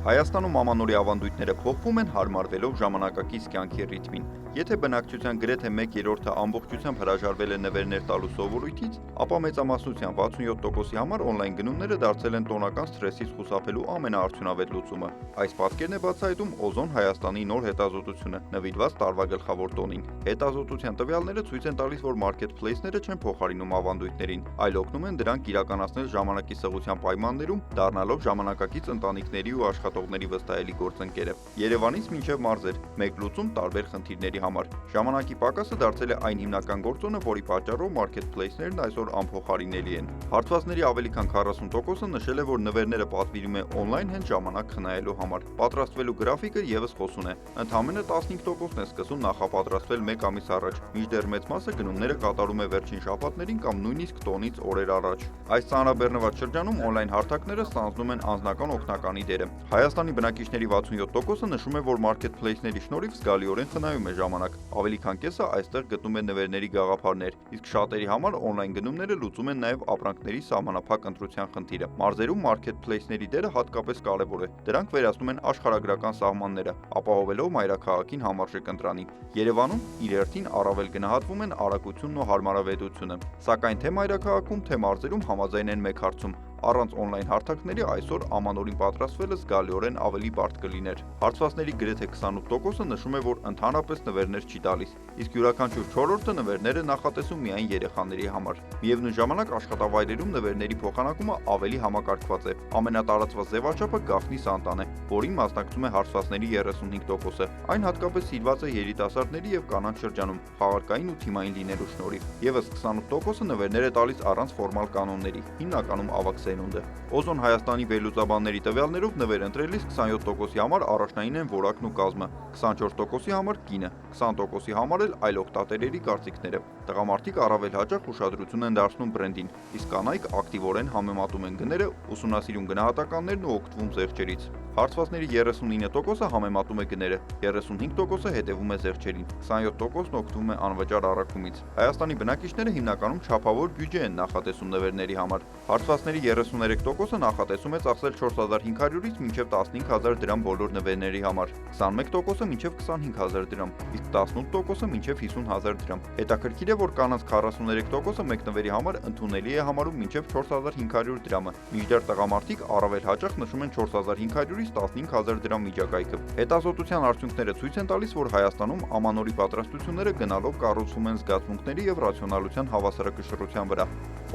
Հայաստանում ամանորյա ավանդույթները փոխվում են հարմարվելով ժամանակակից կյանքի ռիթմին։ Եթե բնակչության գրեթե 1/3-ը ամբողջությամբ հրաժարվել է նվերներ տալու սովորույթից, ապա մեծամասնության 67%-ի համար օնլայն գնումները դարձել են տոնական սթրեսից խուսափելու ամենաարդյունավետ լուծումը։ Այս պատկերն է բացահայտում Օզոն Հայաստանի նոր հետազոտությունը, նվիրված տարվա գլխավոր տոնին։ Հետազոտության տվյալները ցույց են տալիս, որ մարքեթփլեյսները չեն փոխարինում ավանդույթներին, այլ օգնում են դրանք իրականացնել ժամանակի սղության պայմաններում, դառնալով ժամանակակից ընտանիքների ու աշխատողների վստահելի գործընկերը։ Երևանից մինչև մարզեր, մեկ լուծում տարբեր խնդիրների համար։ Ժամանակի պակասը դարձել է այն հիմնական գործոնը, որի պատճառով մարքեթփլեյսներն այսօր անփոխարինելի են։ Հարցվածների ավելի քան 40%-ը նշել է, որ նվերները պատվիրում է օնլայն հենց ժամանակ խնայելու համար։ Պատրաստվելու գրաֆիկը եւս խոսուն է։ Ընդամենը 15%-ն է սկսում նախապատրաստվել 1 ամիս առաջ, մինչդեռ մեծ մասը գնումները կատարում է վերջին շաբաթներին կամ նույնիսկ տոնից օրեր առաջ։ Այս ծանրաբեռնված շրջանում օնլայն հարթակները ստանձնում են անձնական օգնականի դերը։ Հայաստանի բնակիչների 67%-ը նշում է, որ մարքեթփլեյսների շնորհիվ զգալիորեն խնայում է ժամանակ։ Ավելի քան կեսը այստեղ գտնում է նվերների գաղափարներ, իսկ շատերի համար օնլայն գնումները լուծում են նաև ապրանքների սահմանափակ ընտրության խնդիրը։ Մարզերում մարքեթփլեյսների դերը հատկապես կարևոր է։ Դրանք վերացնում են աշխարհագրական սահմանները, ապահովելով մայրաքաղաքին համարժեք ընտրանի։ Երևանում իր հերթին առավել գնահատվում են արագությունն ու հարմարավետությունը։ Սակայն թե մայրաքաղաքում, թե մարզերում համաձայն են մեկ հարցում. առանց օնլայն հարթակների այսօր ամանորին պատրաստվելը զգալիորեն ավելի բարդ կլիներ։ Հարցվածների գրեթե 28%-ը նշում է, որ ընդհանրապես նվերներ չի տալիս, իսկ յուրաքանչյուր 4-րդը նվերներ է նախատեսում միայն երեխաների համար։ Միևնույն ժամանակ աշխատավայրերում նվերների փոխանակումը ավելի համակարգված է։ Ամենատարածված ձևաչափը գաղտնի Սանտան է, որին մասնակցում է հարցվածների 35%-ը։ Այն հատկապես սիրված է երիտասարդների եւ կանանց շրջանում, խաղարկային ու թիմային լինելու շնորհիվ։ Եվս 28%-ը նվերներ է տալիս առանց ֆորմալ կանոնների, հիմնականում ավագ սերունդը։ Օզոն Հայաստանի վերլուծաբանների տվյալներով նվեր ընտրելիս 27%-ի համար առաջնային են որակն ու կազմը, 24%-ի համար կինը, 20%-ի համար էլ այլ օգտատերերի կարծիքները։ Տղամարդիկ առավել հաճախ ուշադրություն են դարձնում բրենդին, իսկ կանայք ակտիվորեն համեմատում են գները, ուսումնասիրում գնահատականներն ու օգտվում զեղչերից։ Հարցվածների 39%-ը համեմատում է գները, 35%-ը հետևում է զեղչերին, 27%-ն օգտվում է անվճար առաքումից։ Հայաստանի բնակիչները հիմնականում չափավոր բյուջե են նախատեսում նվերների համար։ Հարցվածների 33%-ը նախատեսում է ծախսել 4500-ից մինչև 15000 դրամ բոլոր նվերների համար, 21%-ը մինչև 25000 դրամ, իսկ 18%-ը մինչև 50000 դրամ։ Հետաքրքիր է, որ կանանց 43%-ը մեկ նվերի համար ընդունելի է համարում մինչև 4500 դրամը, մինչդեռ տղամարդիկ առավել հաճախ նշում են 4500-ից 15000 դրամ միջակայքը։ Հետազոտության արդյունքները ցույց են տալիս, որ Հայաստանում ամանորի պատրաստությունները գնալով կառուցվում են զգացմունքների եւ ռացիոնալության հավասարակշռության վրա։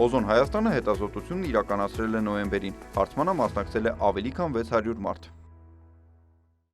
Օզոն Հայաստանը հետազոտությունն իրականացրել է նոյեմբերին, հարցմանը մասնակցել է ավելի քան 600 մարդ։